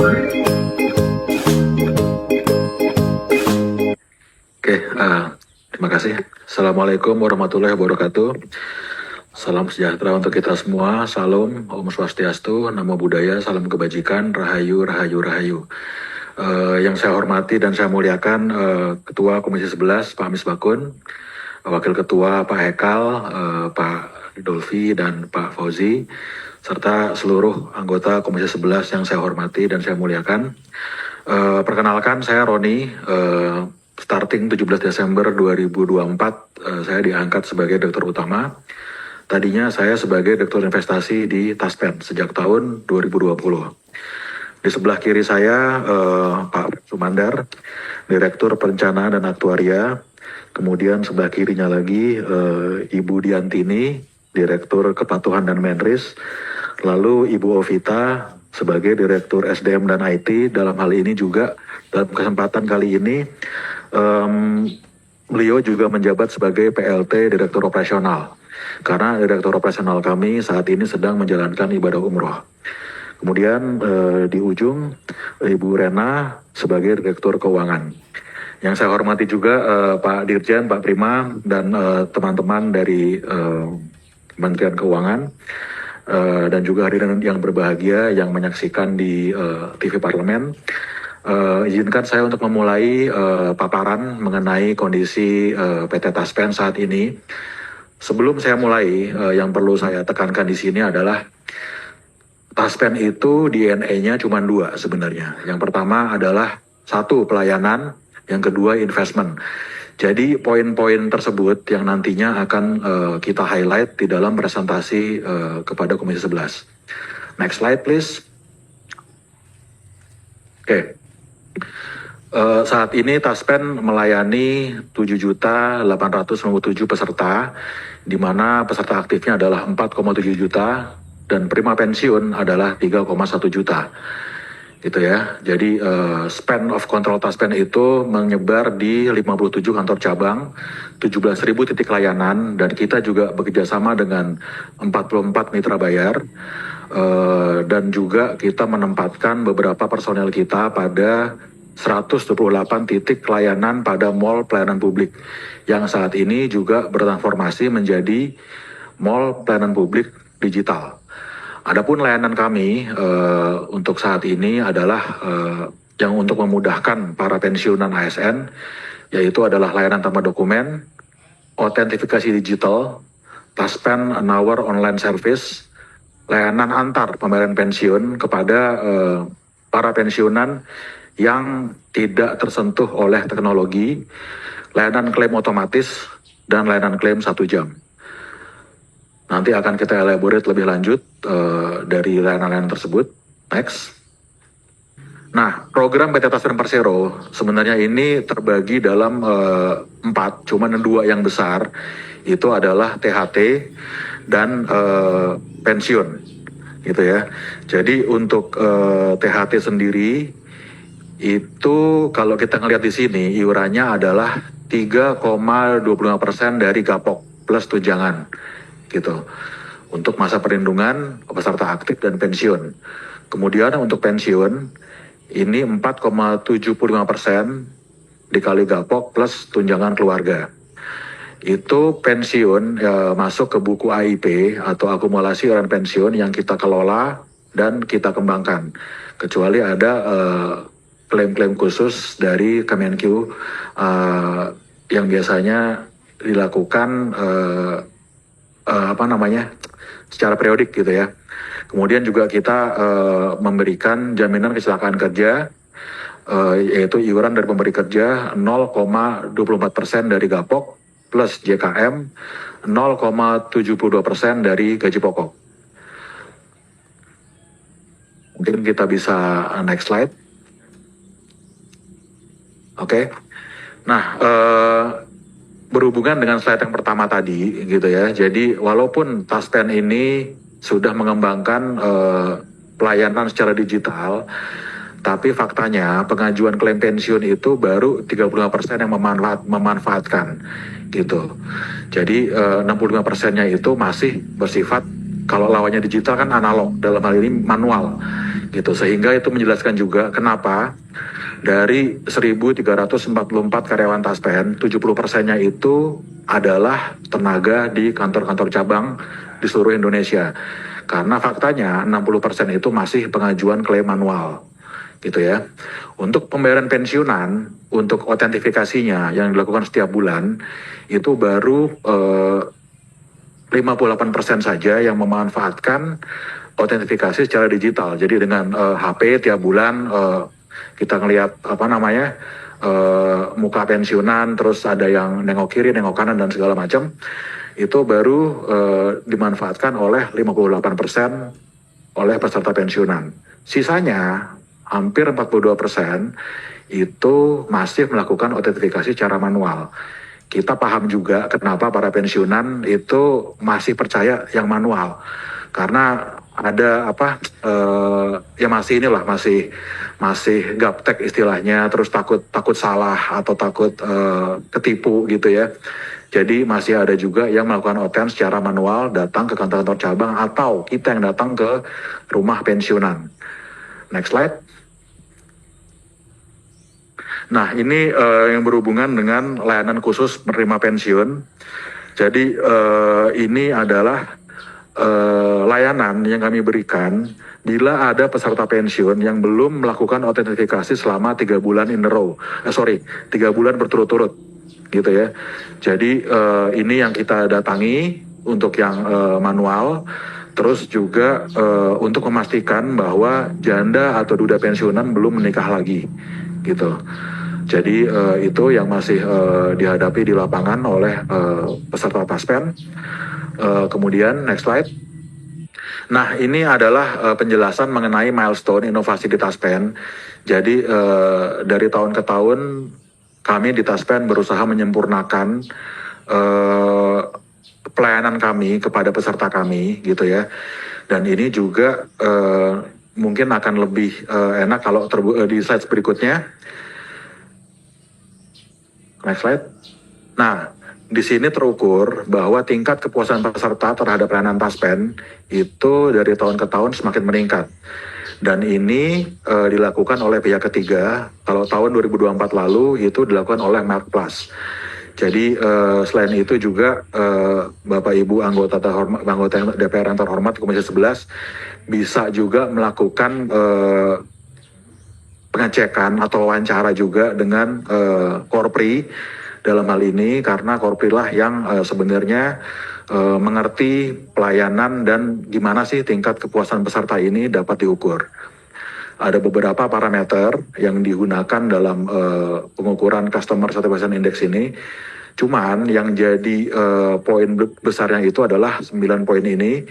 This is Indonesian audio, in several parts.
Oke, terima kasih. Assalamualaikum warahmatullahi wabarakatuh. Salam sejahtera untuk kita semua. Salam, Om Swastiastu, Namo Buddhaya, salam kebajikan, Rahayu, Rahayu, Rahayu. Yang saya hormati dan saya muliakan Ketua Komisi 11 Pak Misbakun, Wakil Ketua Pak Hekal, Pak Dolfi dan Pak Fauzi, serta seluruh anggota Komisi 11 yang saya hormati dan saya muliakan. Perkenalkan, saya Roni. Starting 17 Desember 2024, saya diangkat sebagai Direktur Utama. Tadinya saya sebagai Direktur Investasi di Taspen sejak tahun 2020. Di sebelah kiri saya Pak Sumandar, Direktur Perencanaan dan Aktuaria. Kemudian sebelah kirinya lagi Ibu Diantini, Direktur Kepatuhan dan Menris. Lalu Ibu Ovita sebagai Direktur SDM dan IT. Dalam hal ini juga dalam kesempatan kali ini beliau juga menjabat sebagai PLT Direktur Operasional, karena Direktur Operasional kami saat ini sedang menjalankan ibadah umroh. Kemudian di ujung Ibu Rena sebagai Direktur Keuangan. Yang saya hormati juga Pak Dirjen, Pak Prima, dan teman-teman dari Kementerian Keuangan, dan juga hadirin yang berbahagia yang menyaksikan di TV Parlemen. Izinkan saya untuk memulai paparan mengenai kondisi PT Taspen saat ini. Sebelum saya mulai, yang perlu saya tekankan di sini adalah Taspen itu DNA-nya cuma dua sebenarnya. Yang pertama adalah satu, pelayanan, yang kedua investment. Jadi poin-poin tersebut yang nantinya akan kita highlight di dalam presentasi kepada Komisi 11. Next slide please. Oke. Saat ini Taspen melayani 7.897 peserta, di mana peserta aktifnya adalah 4,7 juta dan prima pensiun adalah 3,1 juta. Gitu ya. Jadi span of control Taspen itu menyebar di 57 kantor cabang, 17.000 titik layanan, dan kita juga bekerjasama dengan 44 mitra bayar, dan juga kita menempatkan beberapa personel kita pada 128 titik layanan pada mall pelayanan publik yang saat ini juga bertransformasi menjadi mall pelayanan publik digital. Adapun layanan kami untuk saat ini adalah yang untuk memudahkan para pensiunan ASN, yaitu adalah layanan tanpa dokumen, autentifikasi digital, Taspen Hour Online Service, layanan antar pembayaran pensiun kepada para pensiunan yang tidak tersentuh oleh teknologi, layanan klaim otomatis, dan layanan klaim 1 jam. Nanti akan kita elaborate lebih lanjut dari layanan-layanan tersebut. Next. Nah, program PT Taspen Persero sebenarnya ini terbagi dalam 4, cuman 2 yang besar, itu adalah THT dan pensiun, gitu ya. Jadi untuk THT sendiri itu kalau kita ngelihat di sini iurannya adalah 3,25% dari gapok plus tunjangan, gitu. Untuk masa perlindungan peserta aktif dan pensiun. Kemudian untuk pensiun ini 4,75% dikali gapok plus tunjangan keluarga. Itu pensiun masuk ke buku AIP atau akumulasi iuran pensiun yang kita kelola dan kita kembangkan. Kecuali ada klaim-klaim khusus dari Kemenkyu yang biasanya dilakukan secara periodik gitu ya. Kemudian juga kita memberikan jaminan kecelakaan kerja, yaitu iuran dari pemberi kerja 0,24% dari gapok plus JKM 0,72% dari gaji pokok. Mungkin kita bisa next slide. Oke. Nah, berhubungan dengan slide yang pertama tadi gitu ya. Jadi walaupun Taspen ini sudah mengembangkan pelayanan secara digital, tapi faktanya pengajuan klaim pensiun itu baru 35% yang memanfaatkan gitu. Jadi 65%-nya itu masih bersifat, kalau lawannya digital kan analog, dalam hal ini manual gitu. Sehingga itu menjelaskan juga kenapa dari 1.344 karyawan Taspen, 70%-nya itu adalah tenaga di kantor-kantor cabang di seluruh Indonesia. Karena faktanya 60% itu masih pengajuan klaim manual, gitu ya. Untuk pembayaran pensiunan, untuk autentifikasinya yang dilakukan setiap bulan, itu baru 58% saja yang memanfaatkan autentifikasi secara digital. Jadi dengan HP tiap bulan kita ngelihat muka pensiunan, terus ada yang nengok kiri, nengok kanan dan segala macam. Itu baru dimanfaatkan oleh 58% oleh peserta pensiunan. Sisanya hampir 42% itu masih melakukan autentifikasi secara manual. Kita paham juga kenapa para pensiunan itu masih percaya yang manual, karena ada ya masih gaptek istilahnya, terus takut salah atau takut ketipu gitu ya. Jadi masih ada juga yang melakukan auten secara manual, datang ke kantor-kantor cabang atau kita yang datang ke rumah pensiunan. Next slide. Nah, ini yang berhubungan dengan layanan khusus penerima pensiun. Jadi ini adalah layanan yang kami berikan bila ada peserta pensiun yang belum melakukan autentifikasi selama 3 bulan in a row. 3 bulan berturut-turut, gitu ya. Jadi ini yang kita datangi untuk yang manual. Terus juga untuk memastikan bahwa janda atau duda pensiunan belum menikah lagi, gitu. Jadi itu yang masih dihadapi di lapangan oleh peserta Taspen. Kemudian next slide. Nah, ini adalah penjelasan mengenai milestone inovasi di Taspen. Jadi dari tahun ke tahun kami di Taspen berusaha menyempurnakan pelayanan kami kepada peserta kami, gitu ya. Dan ini juga mungkin akan lebih enak kalau di slide berikutnya. Next slide. Nah, di sini terukur bahwa tingkat kepuasan peserta terhadap pelayanan Taspen itu dari tahun ke tahun semakin meningkat. Dan ini dilakukan oleh pihak ketiga. Kalau tahun 2024 lalu itu dilakukan oleh Merck Plus. Jadi selain itu juga Bapak Ibu anggota DPR yang terhormat Komisi 11 bisa juga melakukan pengecekan atau wawancara juga dengan Korpri dalam hal ini, karena Korpri lah yang sebenarnya mengerti pelayanan dan gimana sih tingkat kepuasan peserta ini dapat diukur. Ada beberapa parameter yang digunakan dalam pengukuran Customer Satisfaction Index ini. Cuman yang jadi poin besarnya itu adalah 9 poin ini.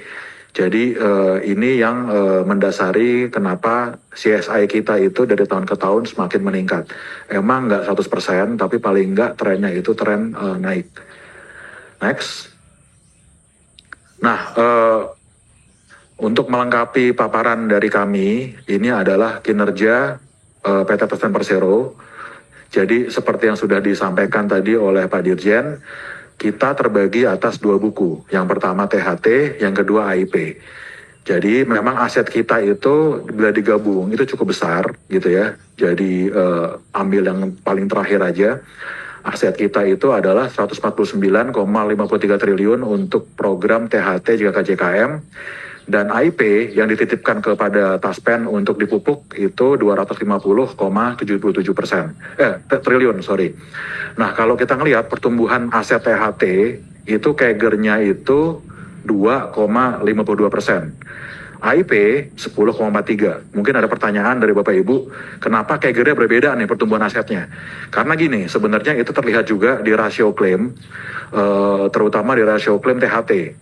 Jadi ini yang mendasari kenapa CSI kita itu dari tahun ke tahun semakin meningkat. Emang nggak 100%, tapi paling nggak trennya itu tren naik. Next. Nah, untuk melengkapi paparan dari kami, ini adalah kinerja PT Taspen Persero. Jadi seperti yang sudah disampaikan tadi oleh Pak Dirjen, kita terbagi atas 2 buku. Yang pertama THT, yang kedua AIP. Jadi memang aset kita itu bila digabung itu cukup besar, gitu ya. Jadi ambil yang paling terakhir aja. Aset kita itu adalah 149,53 triliun untuk program THT JKK-JKM. Dan AIP yang dititipkan kepada Taspen untuk dipupuk itu 250,77 triliun. Nah, kalau kita ngelihat pertumbuhan aset THT itu CAGR-nya itu 2,52%. AIP 10,43. Mungkin ada pertanyaan dari Bapak Ibu, kenapa CAGR-nya berbeda nih pertumbuhan asetnya? Karena gini, sebenarnya itu terlihat juga di rasio klaim, terutama di rasio klaim THT.